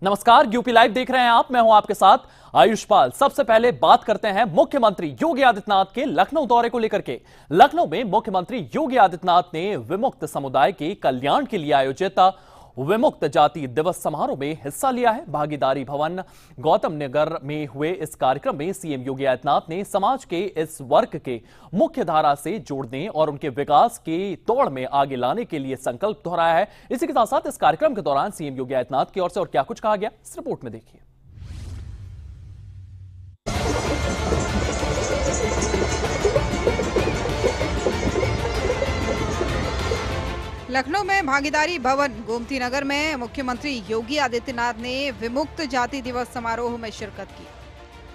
नमस्कार, UP live देख रहे हैं आप। मैं हूं आपके साथ आयुष्पाल। सबसे पहले बात करते हैं मुख्यमंत्री योगी आदित्यनाथ के लखनऊ दौरे को लेकर के। लखनऊ में मुख्यमंत्री योगी आदित्यनाथ ने विमुक्त समुदाय के कल्याण के लिए आयोजित विमुक्त जाति दिवस समारोह में हिस्सा लिया है। भागीदारी भवन गौतम नगर में हुए इस कार्यक्रम में सीएम योगी आदित्यनाथ ने समाज के इस वर्ग के मुख्य धारा से जोड़ने और उनके विकास की दौड़ में आगे लाने के लिए संकल्प दोहराया है। इसी के साथ साथ इस कार्यक्रम के दौरान सीएम योगी आदित्यनाथ की ओर से और क्या कुछ कहा गया, इस रिपोर्ट में देखिए। लखनऊ में भागीदारी भवन गोमती नगर में मुख्यमंत्री योगी आदित्यनाथ ने विमुक्त जाति दिवस समारोह में शिरकत की।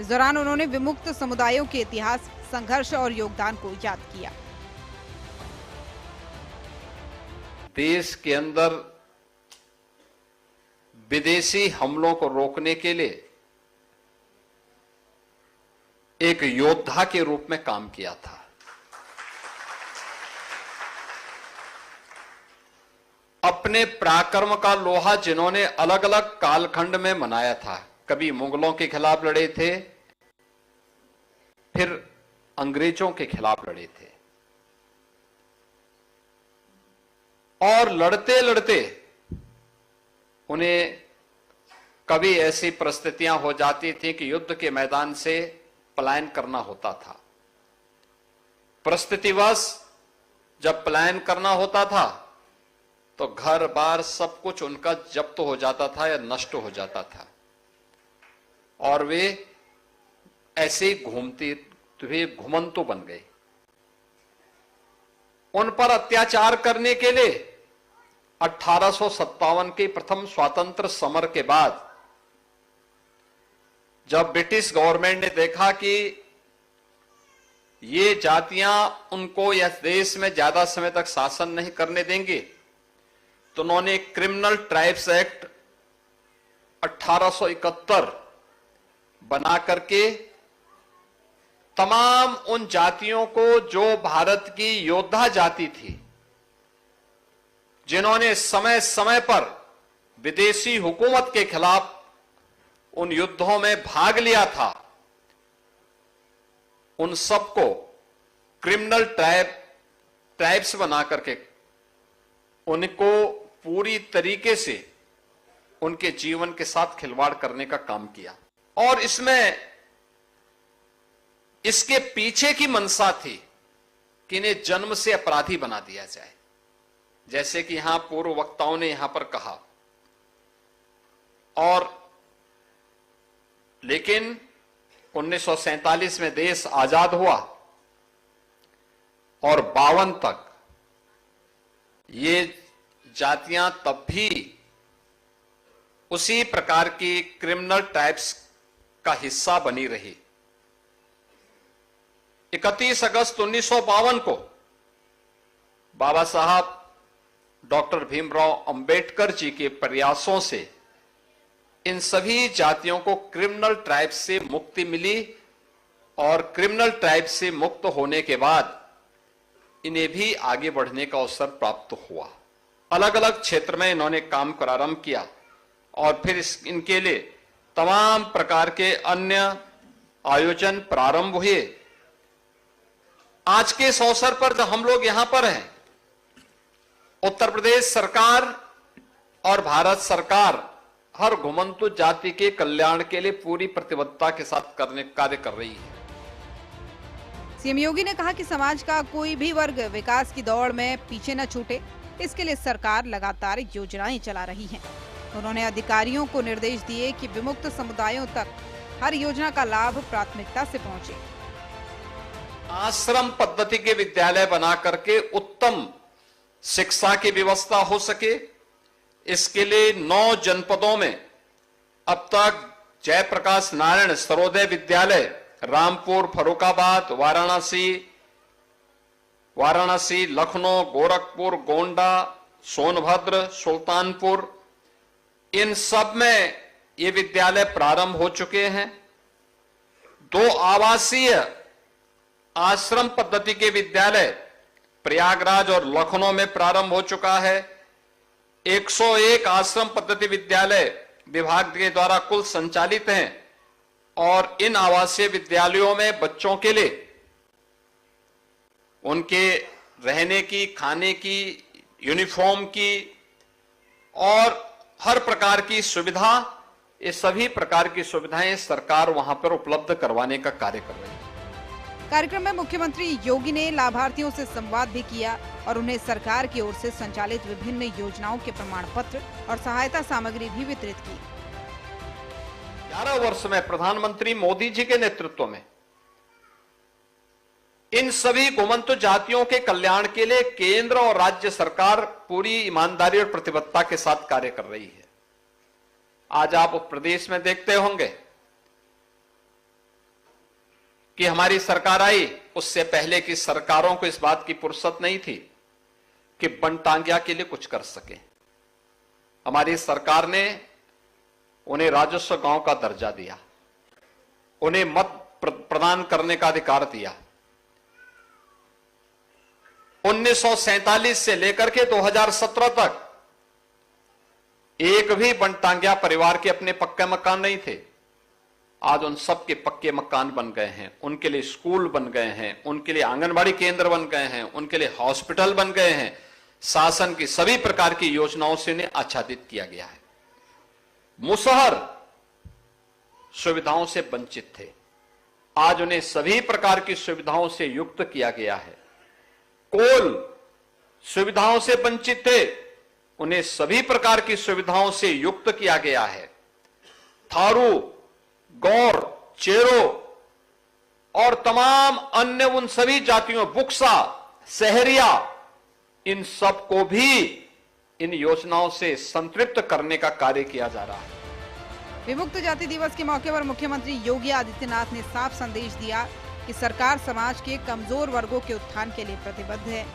इस दौरान उन्होंने विमुक्त समुदायों के इतिहास, संघर्ष और योगदान को याद किया। देश के अंदर विदेशी हमलों को रोकने के लिए एक योद्धा के रूप में काम किया था। अपने पराक्रम का लोहा जिन्होंने अलग अलग कालखंड में मनाया था, कभी मुगलों के खिलाफ लड़े थे, फिर अंग्रेजों के खिलाफ लड़े थे, और लड़ते लड़ते उन्हें कभी ऐसी परिस्थितियां हो जाती थी कि युद्ध के मैदान से पलायन करना होता था। परिस्थितिवश जब पलायन करना होता था तो घर बार सब कुछ उनका जब्त हो जाता था या नष्ट हो जाता था, और वे ऐसे घुमंतु बन गए। उन पर अत्याचार करने के लिए 1857 के प्रथम स्वातंत्र समर के बाद जब ब्रिटिश गवर्नमेंट ने देखा कि ये जातियां उनको या देश में ज्यादा समय तक शासन नहीं करने देंगे, तो उन्होंने क्रिमिनल ट्राइब्स एक्ट 1871 बना करके तमाम उन जातियों को जो भारत की योद्धा जाति थी, जिन्होंने समय समय पर विदेशी हुकूमत के खिलाफ उन युद्धों में भाग लिया था, उन सबको क्रिमिनल ट्राइब्स बना करके उनको पूरी तरीके से उनके जीवन के साथ खिलवाड़ करने का काम किया। और इसके पीछे की मंशा थी कि इन्हें जन्म से अपराधी बना दिया जाए, जैसे कि यहां पूर्व वक्ताओं ने यहां पर कहा। और लेकिन 1947 में देश आजाद हुआ और 52 तक ये जातियां तब भी उसी प्रकार की क्रिमिनल ट्राइब्स का हिस्सा बनी रही। 31 अगस्त 1952 को बाबा साहब डॉक्टर भीमराव अंबेडकर जी के प्रयासों से इन सभी जातियों को क्रिमिनल ट्राइब्स से मुक्ति मिली, और क्रिमिनल ट्राइब्स से मुक्त होने के बाद इन्हें भी आगे बढ़ने का अवसर प्राप्त हुआ। अलग अलग क्षेत्र में इन्होंने काम प्रारंभ किया और फिर इनके लिए तमाम प्रकार के अन्य आयोजन प्रारंभ हुए। आज के इस अवसर पर जब हम लोग यहां पर हैं, उत्तर प्रदेश सरकार और भारत सरकार हर घुमंतु जाति के कल्याण के लिए पूरी प्रतिबद्धता के साथ कार्य कर रही है। सीएम योगी ने कहा कि समाज का कोई भी वर्ग विकास की दौड़ में पीछे न छूटे, इसके लिए सरकार लगातार योजनाएं चला रही है। उन्होंने अधिकारियों को निर्देश दिए कि विमुक्त समुदायों तक हर योजना का लाभ प्राथमिकता से पहुंचे। आश्रम पद्धति के विद्यालय बना करके उत्तम शिक्षा की व्यवस्था हो सके, इसके लिए 9 जनपदों में अब तक जयप्रकाश नारायण सर्वोदय विद्यालय रामपुर, फर्रुखाबाद, वाराणसी, लखनऊ, गोरखपुर, गोंडा, सोनभद्र, सुल्तानपुर, इन सब में ये विद्यालय प्रारंभ हो चुके हैं। 2 आवासीय आश्रम पद्धति के विद्यालय प्रयागराज और लखनऊ में प्रारंभ हो चुका है। 101 आश्रम पद्धति विद्यालय विभाग के द्वारा कुल संचालित हैं और इन आवासीय विद्यालयों में बच्चों के लिए उनके रहने की, खाने की, यूनिफॉर्म की और हर प्रकार की सुविधा, ये सभी प्रकार की सुविधाएं सरकार वहां पर उपलब्ध करवाने का कार्य कर रही है। कार्यक्रम में मुख्यमंत्री योगी ने लाभार्थियों से संवाद भी किया और उन्हें सरकार की ओर से संचालित विभिन्न योजनाओं के प्रमाण पत्र और सहायता सामग्री भी वितरित की। 11 वर्ष में प्रधानमंत्री मोदी जी के नेतृत्व में इन सभी गोमंत जातियों के कल्याण के लिए केंद्र और राज्य सरकार पूरी ईमानदारी और प्रतिबद्धता के साथ कार्य कर रही है। आज आप उत्तर प्रदेश में देखते होंगे कि हमारी सरकार आई, उससे पहले की सरकारों को इस बात की फुर्सत नहीं थी कि बनटांगिया के लिए कुछ कर सके। हमारी सरकार ने उन्हें राजस्व गांव का दर्जा दिया, उन्हें मत प्रदान करने का अधिकार दिया। 1947 से लेकर के 2017 तक एक भी बनटांगिया परिवार के अपने पक्के मकान नहीं थे। आज उन सबके पक्के मकान बन गए हैं, उनके लिए स्कूल बन गए हैं, उनके लिए आंगनबाड़ी केंद्र बन गए हैं, उनके लिए हॉस्पिटल बन गए हैं। शासन की सभी प्रकार की योजनाओं से उन्हें आच्छादित किया गया है। मुसहर सुविधाओं से वंचित थे, आज उन्हें सभी प्रकार की सुविधाओं से युक्त किया गया है। कोल सुविधाओं से वंचित थे, उन्हें सभी प्रकार की सुविधाओं से युक्त किया गया है। थारू, गौर, चेरो और तमाम अन्य उन सभी जातियों, बुक्सा, सहरिया, इन सबको भी इन योजनाओं से संतृप्त करने का कार्य किया जा रहा है। विमुक्त जाति दिवस के मौके पर मुख्यमंत्री योगी आदित्यनाथ ने साफ संदेश दिया कि सरकार समाज के कमजोर वर्गों के उत्थान के लिए प्रतिबद्ध है।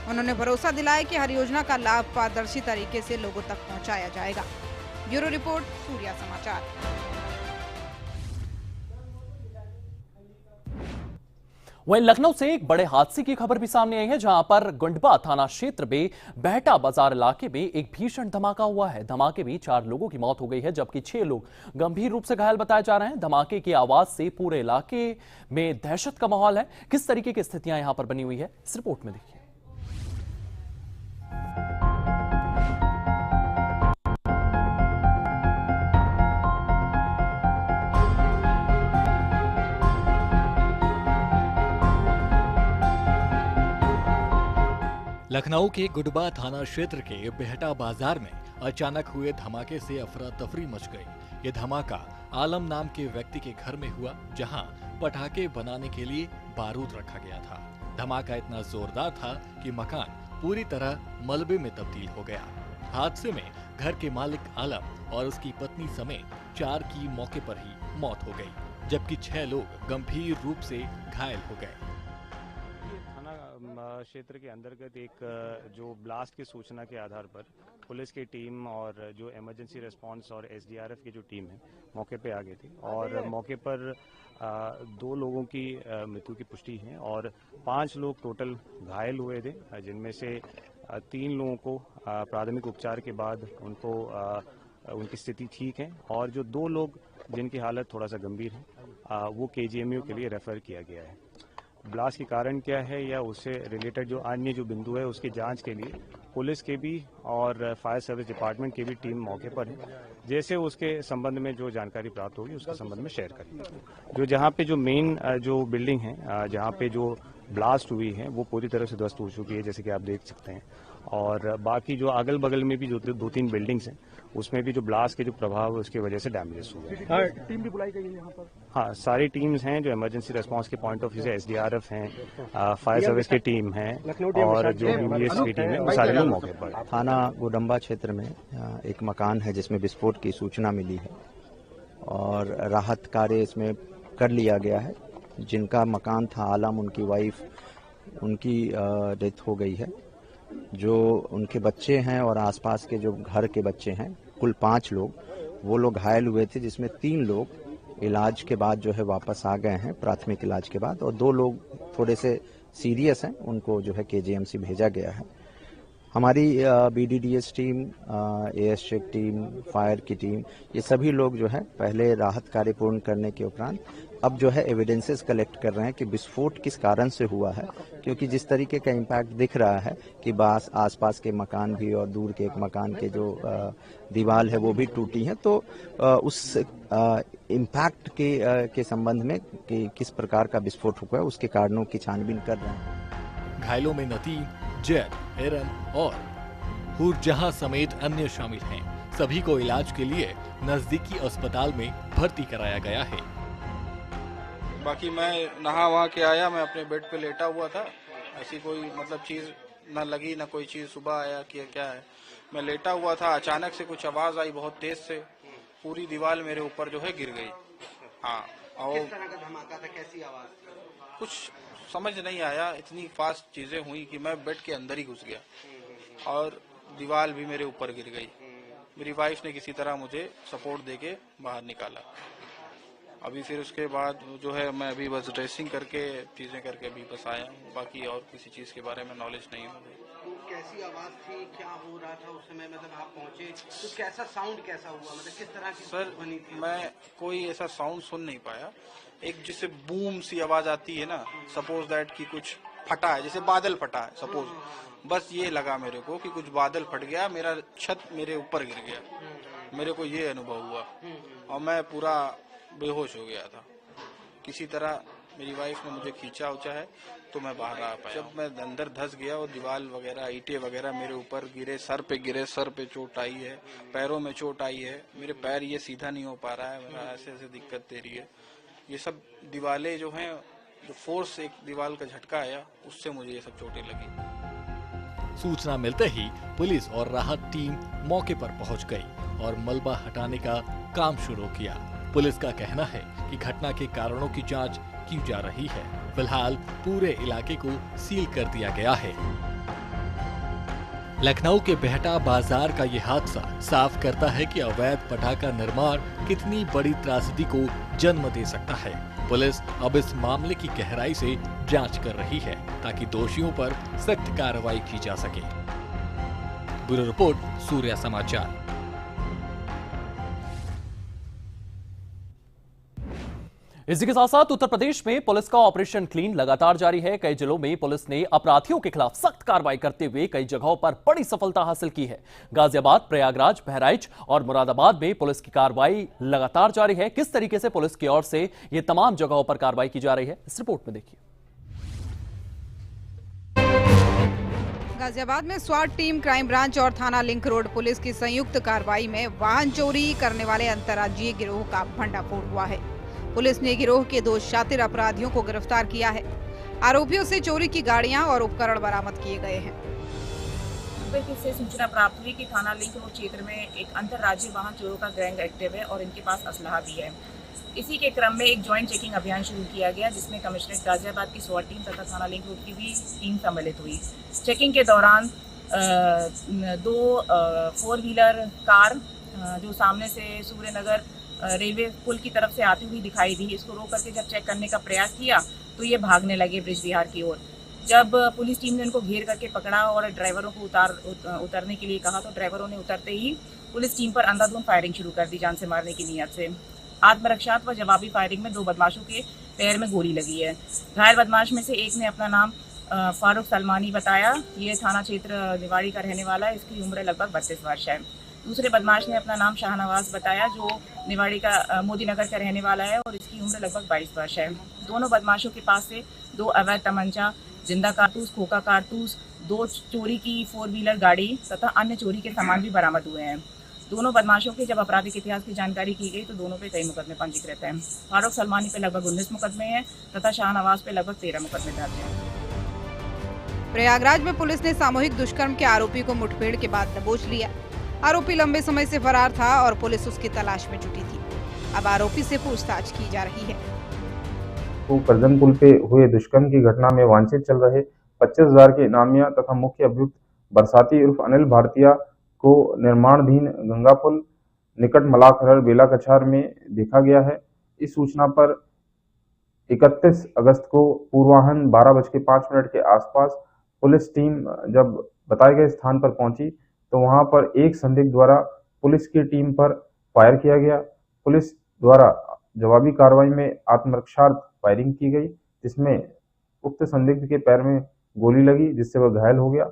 उन्होंने भरोसा दिलाया कि हर योजना का लाभ पारदर्शी तरीके से लोगों तक पहुंचाया जाएगा। ब्यूरो रिपोर्ट, सूर्या समाचार। वहीं लखनऊ से एक बड़े हादसे की खबर भी सामने आई है, जहां पर गुंडबा थाना क्षेत्र में बहटा बाजार इलाके में एक भीषण धमाका हुआ है। धमाके में 4 लोगों की मौत हो गई है, जबकि 6 लोग गंभीर रूप से घायल बताए जा रहे हैं। धमाके की आवाज से पूरे इलाके में दहशत का माहौल है। किस तरीके की स्थितियां यहां पर बनी हुई है, इस रिपोर्ट में देखिए। लखनऊ के गुडबा थाना क्षेत्र के बेहटा बाजार में अचानक हुए धमाके से अफरा तफरी मच गई। ये धमाका आलम नाम के व्यक्ति के घर में हुआ, जहां पटाखे बनाने के लिए बारूद रखा गया था। धमाका इतना जोरदार था कि मकान पूरी तरह मलबे में तब्दील हो गया। हादसे में घर के मालिक आलम और उसकी पत्नी समेत 4 की मौके पर ही मौत हो गई, जबकि 6 लोग गंभीर रूप से घायल हो गए। क्षेत्र के अंतर्गत एक जो ब्लास्ट की सूचना के आधार पर पुलिस की टीम और जो इमरजेंसी रिस्पांस और एसडीआरएफ की जो टीम है मौके पे आ गई थी और मौके पर 2 लोगों की मृत्यु की पुष्टि है और 5 लोग टोटल घायल हुए थे, जिनमें से 3 लोगों को प्राथमिक उपचार के बाद उनको उनकी स्थिति ठीक है और जो 2 लोग जिनकी हालत थोड़ा सा गंभीर है वो केजीएमयू के लिए रेफर किया गया है। ब्लास्ट के कारण क्या है या उससे रिलेटेड जो अन्य जो बिंदु है उसकी जांच के लिए पुलिस के भी और फायर सर्विस डिपार्टमेंट की भी टीम मौके पर है। जैसे उसके संबंध में जो जानकारी प्राप्त होगी उसके संबंध में शेयर करेंगे। जो जहाँ पे जो मेन जो बिल्डिंग है जहाँ पे जो ब्लास्ट हुई है वो पूरी तरह से ध्वस्त हो चुकी है, जैसे कि आप देख सकते हैं। और बाकी जो अगल बगल में भी जो 2-3 बिल्डिंग्स हैं उसमें भी जो ब्लास्ट के जो प्रभाव है उसकी वजह से डैमेजेस हुए हैं। हाँ, टीम भी बुलाई गई है यहाँ पर। हाँ, सारी टीम्स हैं जो इमरजेंसी रिस्पांस के पॉइंट ऑफ व्यू से एसडीआरएफ हैं, फायर सर्विस की टीम है और जो बीबीएस की टीम है वो सारे लोग मौके पर। थाना गुडम्बा क्षेत्र में एक मकान है जिसमें विस्फोट की सूचना मिली है और राहत कार्य इसमें कर लिया गया है। जिनका मकान था आलम, उनकी वाइफ, उनकी डेथ हो गई है। जो उनके बच्चे हैं और आसपास के जो घर के बच्चे हैं, कुल 5 लोग, वो लोग घायल हुए थे, जिसमें 3 लोग इलाज के बाद जो है वापस आ गए हैं प्राथमिक इलाज के बाद, और 2 लोग थोड़े से सीरियस हैं, उनको जो है केजीएमसी भेजा गया है। हमारी BDDS team, AS check team, fire की टीम, ये सभी लोग जो है पहले राहत कार्य पूर्ण करने के उपरांत अब जो है एविडेंसेस कलेक्ट कर रहे हैं कि विस्फोट किस कारण से हुआ है, क्योंकि जिस तरीके का इम्पैक्ट दिख रहा है कि आसपास के मकान भी और दूर के एक मकान के जो दीवार है वो भी टूटी है, तो उस इम्पैक्ट के संबंध में कि किस प्रकार का विस्फोट हुआ है उसके कारणों की छानबीन कर रहे हैं। घायलों में नतीम, जैद, एरन और हुरजहां समेत अन्य शामिल हैं। सभी को इलाज के लिए नजदीकी अस्पताल में भर्ती कराया गया है। बाकी मैं नहा वहा के आया, मैं अपने बेड पे लेटा हुआ था, ऐसी कोई मतलब चीज न लगी, न कोई चीज सुबह आया कि क्या है। मैं लेटा हुआ था, अचानक से कुछ आवाज आई बहुत तेज से, पूरी दीवार मेरे ऊपर जो है गिर गई। हाँ, और किस तरह का धमाका था, कैसी आवाज? कुछ समझ नहीं आया, इतनी फास्ट चीजें हुई कि मैं बेड के अंदर ही घुस गया और दीवार भी मेरे ऊपर गिर गई। मेरी वाइफ ने किसी तरह मुझे सपोर्ट देके बाहर निकाला। अभी फिर उसके बाद जो है मैं अभी बस ड्रेसिंग करके चीजें करके अभी बस आया हूँ, बाकी और किसी चीज के बारे में नॉलेज नहीं है। तो कैसी आवाज थी, क्या हो रहा था उस समय, मतलब आप पहुंचे तो कैसा साउंड कैसा हुआ, मतलब किस तरह की सर ध्वनि थी? मैं कोई ऐसा साउंड सुन नहीं पाया। एक जिससे बूम सी आवाज आती है ना, सपोज दैट कि कुछ फटा है, जैसे बादल फटा है सपोज, बस ये लगा मेरे को कि कुछ बादल फट गया, मेरा छत मेरे ऊपर गिर गया। मेरे को ये अनुभव हुआ और मैं पूरा बेहोश हो गया था। किसी तरह मेरी वाइफ ने मुझे खींचा उचा है तो मैं बाहर आ पाया। जब मैं अंदर धंस गया और दीवार वगैरह ईंटें वगैरह मेरे ऊपर गिरे, सर पे चोट आई है, पैरों में चोट आई है, मेरे पैर ये सीधा नहीं हो पा रहा है, मेरा ऐसे ऐसे दिक्कत दे रही है। ये सब दीवारें जो हैं, जो फोर्स एक दीवार का झटका आया उससे मुझे ये सब चोटें लगी। सूचना मिलते ही पुलिस और राहत टीम मौके पर पहुंच गई और मलबा हटाने का काम शुरू किया। पुलिस का कहना है कि घटना के कारणों की जांच की जा रही है। फिलहाल पूरे इलाके को सील कर दिया गया है। लखनऊ के बेहटा बाजार का ये हादसा साफ करता है कि अवैध पटाखा निर्माण कितनी बड़ी त्रासदी को जन्म दे सकता है। पुलिस अब इस मामले की गहराई से जांच कर रही है ताकि दोषियों पर सख्त कार्रवाई की जा सके। ब्यूरो रिपोर्ट, सूर्या समाचार। इसी के साथ साथ उत्तर प्रदेश में पुलिस का ऑपरेशन क्लीन लगातार जारी है। कई जिलों में पुलिस ने अपराधियों के खिलाफ सख्त कार्रवाई करते हुए कई जगहों पर बड़ी सफलता हासिल की है। गाजियाबाद, प्रयागराज, बहराइच और मुरादाबाद में पुलिस की कार्रवाई लगातार जारी है। किस तरीके से पुलिस की ओर से ये तमाम जगहों पर कार्रवाई की जा रही है, इस रिपोर्ट में देखिए। गाजियाबाद में स्वाट टीम, क्राइम ब्रांच और थाना लिंक रोड पुलिस की संयुक्त कार्रवाई में वाहन चोरी करने वाले अंतर्राज्यीय गिरोह का भंडाफोड़ हुआ है। पुलिस ने गिरोह के 2 शातिर अपराधियों को गिरफ्तार किया है। आरोपियों से चोरी की गाड़ियां और उपकरण बरामद किए गए हैं। से सूचना प्राप्त हुई कि थाना लिंक रोड क्षेत्र में एक अंतर्राज्यीय वाहन चोरों का गैंग एक्टिव है और इनके पास असलाहा भी है। इसी के क्रम में एक ज्वाइंट चेकिंग अभियान शुरू किया गया, जिसमें कमिश्नरेट गाजियाबाद की स्वाट टीम तथा थाना लिंक रोड की भी टीम सम्मिलित हुई। चेकिंग के दौरान 2 4 व्हीलर कार जो सामने से सूर्यनगर रेलवे पुल की तरफ से आती हुई दिखाई दी, इसको रोक करके जब चेक करने का प्रयास किया तो ये भागने लगे ब्रिज बिहार की ओर। जब पुलिस टीम ने उनको घेर करके पकड़ा और ड्राइवरों को उतरने के लिए कहा तो ड्राइवरों ने उतरते ही पुलिस टीम पर अंधाधुंध फायरिंग शुरू कर दी, जान से मारने की नीयत से। आत्मरक्षात्मक व जवाबी फायरिंग में 2 बदमाशों के पैर में गोली लगी है। घायल बदमाश में से एक ने अपना नाम फारूक सलमानी बताया। ये थाना क्षेत्र निवाड़ी का रहने वाला है, इसकी उम्र लगभग 32 वर्ष है। दूसरे बदमाश ने अपना नाम शाहनवाज बताया, जो निवाड़ी का मोदी नगर का रहने वाला है और इसकी उम्र लगभग 22 वर्ष है। दोनों बदमाशों के पास से 2 अवैध तमंचा, जिंदा कारतूस, खोखा कारतूस, 2 चोरी की 4 व्हीलर गाड़ी तथा अन्य चोरी के सामान भी बरामद हुए हैं। दोनों बदमाशों के जब आपराधिक इतिहास की जानकारी की गई तो दोनों पे कई मुकदमे पंजीकृत हैं। फारूक सलमानी पे लगभग 19 मुकदमे हैं तथा शाहनवाज पे लगभग 13 मुकदमे दर्ज हैं। प्रयागराज में पुलिस ने सामूहिक दुष्कर्म के आरोपी को मुठभेड़ के बाद दबोच लिया। आरोपी लंबे समय से फरार था और पुलिस उसकी तलाश में जुटी थी। अब आरोपी से पूछताछ की जा रही है। तो करजन पुल पे हुए दुष्कर्म की घटना में वांछित चल रहे 25,000 के इनामिया तथा मुख्य अभियुक्त बरसाती उर्फ अनिल भारतीय को निर्माणाधीन गंगा पुल निकट मलाखरर बेला कछार में देखा गया है। इस सूचना पर 31 अगस्त को पूर्वाह्न 12:05 के आसपास पुलिस टीम जब बताए गए स्थान पर पहुंची तो वहां पर एक संदिग्ध द्वारा पुलिस की टीम पर फायर किया गया। पुलिस द्वारा जवाबी कार्रवाई में आत्मरक्षार्थ फायरिंग की गई, जिसमें उक्त संदिग्ध के पैर में गोली लगी, जिससे वह घायल हो गया।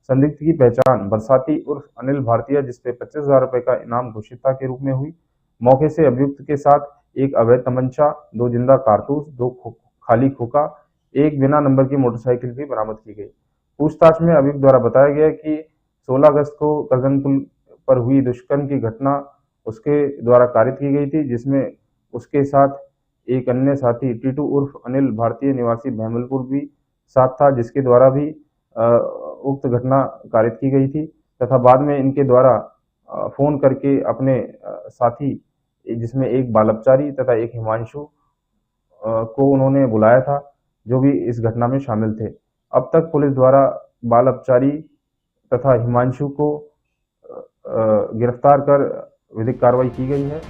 संदिग्ध की पहचान बरसाती उर्फ अनिल भारतीय, जिसपे 25,000 रुपए का इनाम घोषित था, के रूप में हुई। मौके से अभियुक्त के साथ एक अवैध तमंचा, 2 जिंदा कारतूस, 2 खाली खोखा, एक बिना नंबर की मोटरसाइकिल भी बरामद की गई। पूछताछ में अभियुक्त द्वारा बताया गया कि 16 अगस्त को करजन पुल पर हुई दुष्कर्म की घटना उसके द्वारा कारित की गई थी, जिसमें उसके साथ एक अन्य साथी टीटू उर्फ अनिल भारतीय निवासी भैमलपुर भी साथ था, जिसके द्वारा भी उक्त घटना कारित की गई थी तथा बाद में इनके द्वारा फोन करके अपने साथी, जिसमें एक बालपचारी तथा एक हिमांशु को उन्होंने बुलाया था, जो भी इस घटना में शामिल थे। अब तक पुलिस द्वारा बालपचारी तथा हिमांशु को गिरफ्तार कर विधिक कार्रवाई की गई है।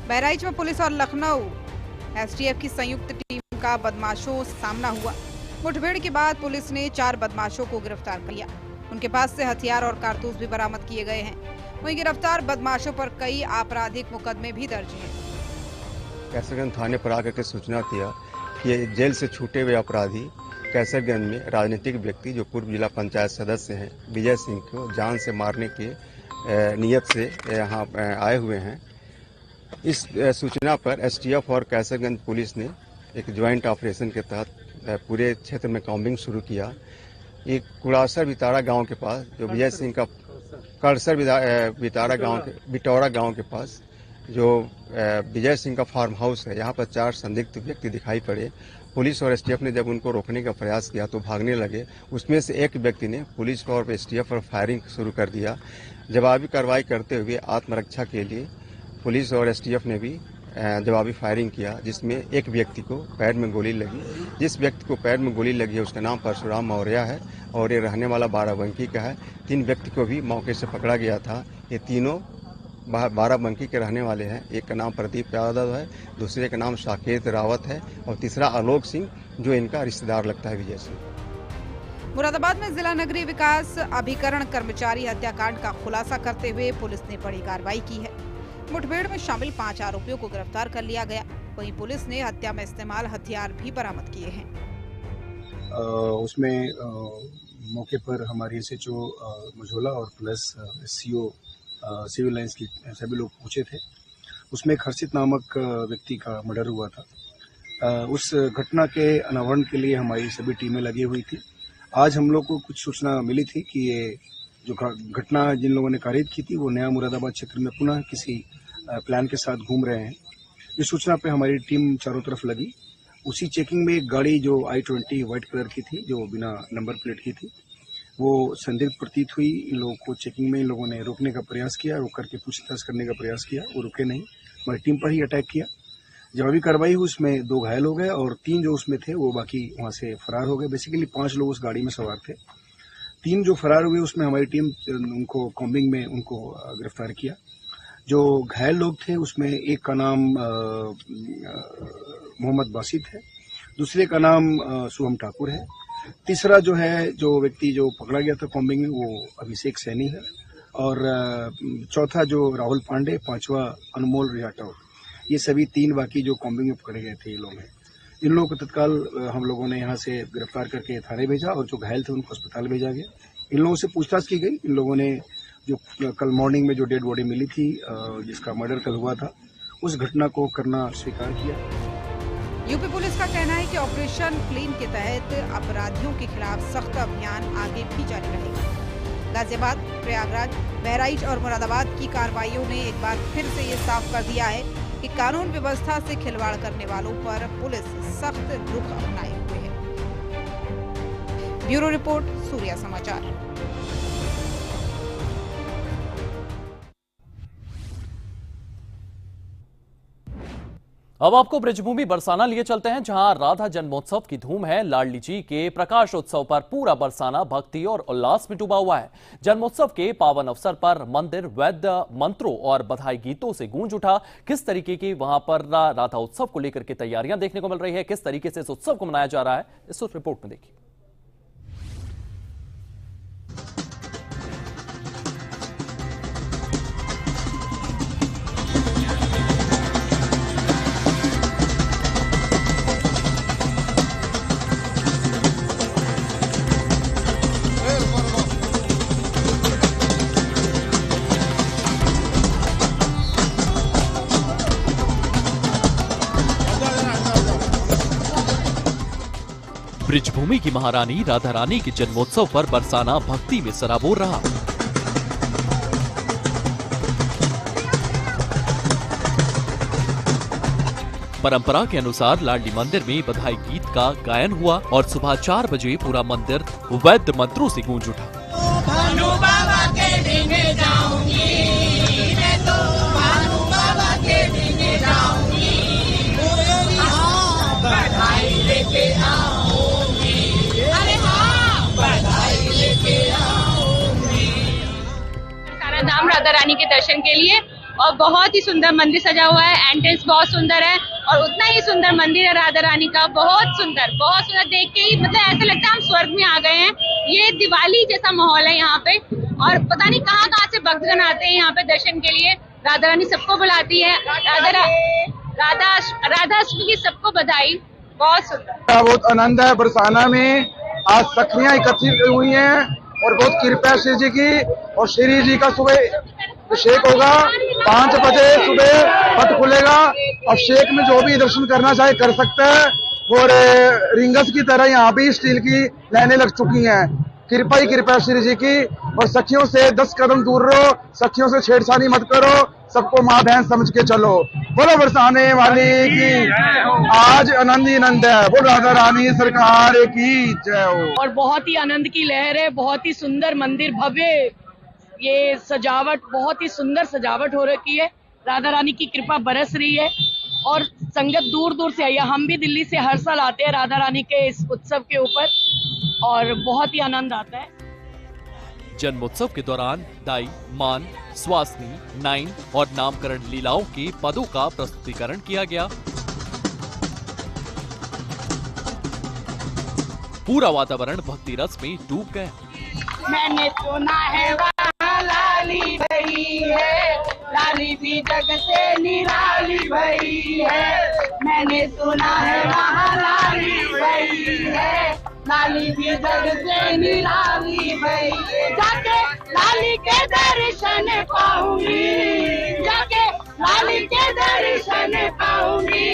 बहराइच में पुलिस और लखनऊ एसटीएफ की संयुक्त टीम का बदमाशों से सामना हुआ। मुठभेड़ के बाद पुलिस ने 4 बदमाशों को गिरफ्तार कर लिया। उनके पास से हथियार और कारतूस भी बरामद किए गए हैं। वहीं गिरफ्तार बदमाशों पर कई आपराधिक मुकदमे भी दर्ज हैं। कैसरगंज थाने पर आकर के सूचना किया कि जेल से छूटे हुए अपराधी कैसरगंज में राजनीतिक व्यक्ति जो पूर्व जिला पंचायत सदस्य हैं विजय सिंह को जान से मारने की नियत से यहाँ आए हुए हैं। इस सूचना पर एसटीएफ और कैसरगंज पुलिस ने एक ज्वाइंट ऑपरेशन के तहत पूरे क्षेत्र में कॉम्बिंग शुरू किया। एक कुड़ासर बिताड़ा गांव के पास जो विजय सिंह का कड़सर बिटौरा गांव के पास जो विजय सिंह का फार्म हाउस है, यहाँ पर 4 संदिग्ध व्यक्ति दिखाई पड़े। पुलिस और एसटीएफ ने जब उनको रोकने का प्रयास किया तो भागने लगे। उसमें से एक व्यक्ति ने पुलिस और एसटीएफ पर फायरिंग शुरू कर दिया। जवाबी कार्रवाई करते हुए आत्मरक्षा के लिए पुलिस और एसटीएफ ने भी जवाबी फायरिंग किया, जिसमें एक व्यक्ति को पैर में गोली लगी। जिस व्यक्ति को पैर में गोली लगी है उसका नाम परशुराम मौर्य है और ये रहने वाला बाराबंकी का है। 3 व्यक्ति को भी मौके से पकड़ा गया था। ये तीनों बाराबंकी के रहने वाले हैं। एक का नाम प्रदीप यादव है, दूसरे का नाम साकेत रावत है और तीसरा आलोक सिंह जो इनका रिश्तेदार लगता है विजय सिंह। मुरादाबाद में जिला नगरीय विकास अभिकरण कर्मचारी हत्याकांड का खुलासा करते हुए पुलिस ने बड़ी कार्रवाई की है। मुठभेड़ में शामिल 5 आरोपियों को गिरफ्तार कर लिया गया। वहीं पुलिस ने हत्या में इस्तेमाल हथियार भी बरामद किए हैं। उसमें मौके पर हमारे एसएचओ मझोला और प्लस सीओ सिविल लाइंस की सभी लोग पहुंचे थे। उसमें एक हर्षित नामक व्यक्ति का मर्डर हुआ था। उस घटना के अनावरण के लिए हमारी सभी टीमें लगी हुई थी। आज हम लोग को कुछ सूचना मिली थी कि ये जो घटना जिन लोगों ने कारित की थी वो नया मुरादाबाद क्षेत्र में पुनः किसी प्लान के साथ घूम रहे हैं। इस सूचना पे हमारी टीम चारों तरफ लगी। उसी चेकिंग में एक गाड़ी जो I-20 व्हाइट कलर की थी जो बिना नंबर प्लेट की थी, वो संदिग्ध प्रतीत हुई। इन लोगों को चेकिंग में इन लोगों ने रोकने का प्रयास किया, रोक करके पूछताछ करने का प्रयास किया। वो रुके नहीं, हमारी टीम पर ही अटैक किया। जवाबी कार्रवाई हुई, उसमें 2 घायल हो गए और 3 जो उसमें थे वो बाकी वहाँ से फरार हो गए। बेसिकली 5 लोग उस गाड़ी में सवार थे। 3 जो फरार हुए उसमें हमारी टीम उनको कॉम्बिंग में उनको गिरफ्तार किया। जो घायल लोग थे उसमें एक का नाम मोहम्मद बासित है, दूसरे का नाम शुभम ठाकुर है, तीसरा जो है जो व्यक्ति जो पकड़ा गया था कॉम्बिंग में वो अभिषेक सैनी है और चौथा जो राहुल पांडे, 5वां अनमोल रियाटव। ये सभी 3 बाकी जो कॉम्बिंग में पकड़े गए थे ये लोग हैं। इन लोगों को तत्काल हम लोगों ने यहाँ से गिरफ्तार करके थाने भेजा और जो घायल थे उनको अस्पताल भेजा गया। इन लोगों से पूछताछ की गई। इन लोगों ने जो कल मॉर्निंग में जो डेड बॉडी मिली थी जिसका मर्डर कल हुआ था, उस घटना को करना स्वीकार किया। यूपी पुलिस का कहना है कि ऑपरेशन फ्लेम के तहत अपराधियों के खिलाफ सख्त अभियान आगे भी जारी रहेगा। गाजियाबाद, प्रयागराज, बहराइच और मुरादाबाद की कार्रवाइयों ने एक बार फिर से ये साफ कर दिया है कि कानून व्यवस्था से खिलवाड़ करने वालों पर पुलिस सख्त रुख अपनाए हुए है। ब्यूरो रिपोर्ट, सूर्या समाचार। अब आपको ब्रजभूमि बरसाना लिए चलते हैं, जहां राधा जन्मोत्सव की धूम है। लाडली जी के प्रकाशोत्सव पर पूरा बरसाना भक्ति और उल्लास में डूबा हुआ है। जन्मोत्सव के पावन अवसर पर मंदिर वैद्य मंत्रों और बधाई गीतों से गूंज उठा। किस तरीके की वहां पर राधा उत्सव को लेकर के तैयारियां देखने को मिल रही है, किस तरीके से इस उत्सव को मनाया जा रहा है, इस रिपोर्ट में देखिए। ब्रिजभूमि की महारानी राधा रानी के जन्मोत्सव पर बरसाना भक्ति में सराबोर रहा। परंपरा के अनुसार लाडली मंदिर में बधाई गीत का गायन हुआ और सुबह 4 बजे पूरा मंदिर वैद्य मंत्रों से गूंज उठा। भानु बाबा के देने जाऊंगी, मैं तो भानु बाबा के देने जाऊंगी, बधाई लेके आऊंगी, अरे हाँ बधाई लेके आऊंगी। सारा धाम राधा रानी के दर्शन के लिए, और बहुत ही सुंदर मंदिर सजा हुआ है। एंट्रेंस बहुत सुंदर है और उतना ही सुंदर मंदिर है राधा रानी का। बहुत सुंदर देख के ही मतलब ऐसा लगता है हम स्वर्ग में आ गए हैं। ये दिवाली जैसा माहौल है यहाँ पे, और पता नहीं कहाँ कहाँ से भक्तगण आते हैं यहाँ पे दर्शन के लिए। राधा रानी सबको बुलाती है। राधाष्टमी की सबको बधाई। बहुत सुंदर, बहुत आनंद है। बरसाना में आज सखियां एकत्रित हुई हैं और बहुत कृपा श्री जी की, और श्री जी का सुबह अभिषेक होगा। 5 बजे सुबह पट खुलेगा। अभिषेक में जो भी दर्शन करना चाहे कर सकता है, और रिंगस की तरह यहाँ भी स्टील की लाइनें लग चुकी हैं। कृपा ही कृपा श्री जी की, और सखियों से 10 कदम दूर रहो, सखियों से छेड़छाड़ी मत करो, सबको माँ बहन समझ के चलो। बोलो बरसाने वाली की आज आनंद ही आनंद है। बोलो राधा रानी सरकार की जय हो। और बहुत ही आनंद की लहर है। बहुत ही सुंदर मंदिर, भव्य ये सजावट, बहुत ही सुंदर सजावट हो रखी है। राधा रानी की कृपा बरस रही है और संगत दूर दूर से आई है। हम भी दिल्ली से हर साल आते हैं राधा रानी के इस उत्सव के ऊपर, और बहुत ही आनंद आता है। जन्मोत्सव के दौरान दाई, मान, स्वासनी, नाइन और नामकरण लीलाओं के पदों का प्रस्तुतिकरण किया गया। पूरा वातावरण भक्ति रस में डूब गया। मैंने सुना है वहाँ लाली भई है, लाली भी जग से निराली भई है। मैंने सुना है वहाँ लाली भई है, लाली भी जग से निराली भई। जाके लाली के दर्शन पाऊंगी, जाके लाली के दर्शन पाऊंगी,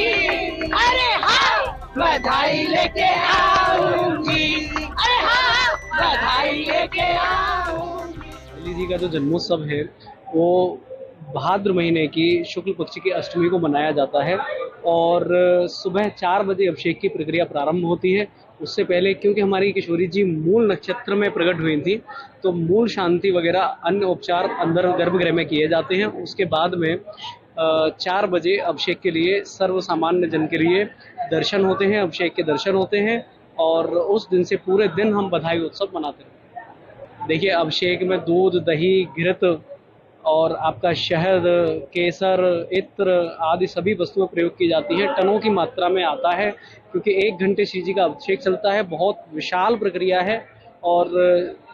अरे हाँ बधाई लेके आऊंगी, अरे हाँ बधाई लेके आऊंगी। लाडली जी का जो जन्मोत्सव है वो भाद्र महीने की शुक्ल पक्ष की अष्टमी को मनाया जाता है, और सुबह 4 बजे अभिषेक की प्रक्रिया प्रारंभ होती है। उससे पहले क्योंकि हमारी किशोरी जी मूल नक्षत्र में प्रकट हुई थी, तो मूल शांति वगैरह अन्य उपचार अंदर गर्भगृह में किए जाते हैं। उसके बाद में 4 बजे अभिषेक के लिए सर्व सामान्य जन के लिए दर्शन होते हैं, अभिषेक के दर्शन होते हैं, और उस दिन से पूरे दिन हम बधाई उत्सव मनाते हैं। देखिए, अभिषेक में दूध, दही, घृत और आपका शहद, केसर, इत्र आदि सभी वस्तुएं प्रयोग की जाती हैं। टनों की मात्रा में आता है, क्योंकि 1 घंटे श्री जी का अभिषेक चलता है। बहुत विशाल प्रक्रिया है, और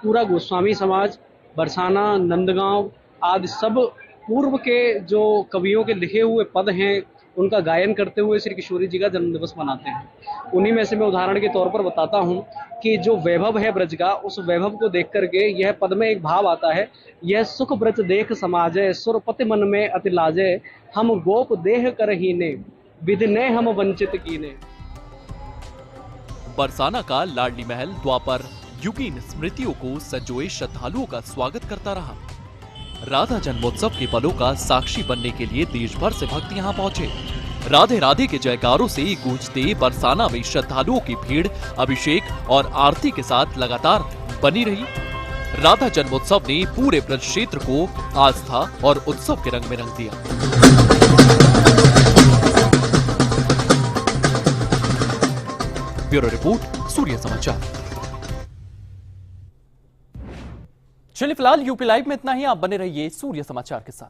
पूरा गोस्वामी समाज, बरसाना, नंदगांव आदि सब पूर्व के जो कवियों के लिखे हुए पद हैं उनका गायन करते हुए श्री किशोरी जी का जन्मदिवस मनाते हैं। उन्हीं में से मैं उदाहरण के तौर पर बताता हूँ कि जो वैभव है ब्रज का, उस वैभव को देख करके यह पद में एक भाव आता है। यह सुख ब्रज देख समाजय, सुरपति मन में अति लाजय, हम गोप देह कर हीने, विधि ने हम वंचित कीने। बरसाना का लाडली महल द्वापर युग की स्मृतियों को संजोए श्रद्धालुओं का स्वागत करता रहा। राधा जन्मोत्सव के पलों का साक्षी बनने के लिए देश भर से भक्त यहाँ पहुंचे। राधे राधे के जयकारों से गूंजते बरसाना में श्रद्धालुओं की भीड़ अभिषेक और आरती के साथ लगातार बनी रही। राधा जन्मोत्सव ने पूरे ब्रज क्षेत्र को आस्था और उत्सव के रंग में रंग दिया। ब्यूरो रिपोर्ट, सूर्य समाचार। चलिए फिलहाल यूपी लाइव में इतना ही। आप बने रहिए सूर्य समाचार के साथ।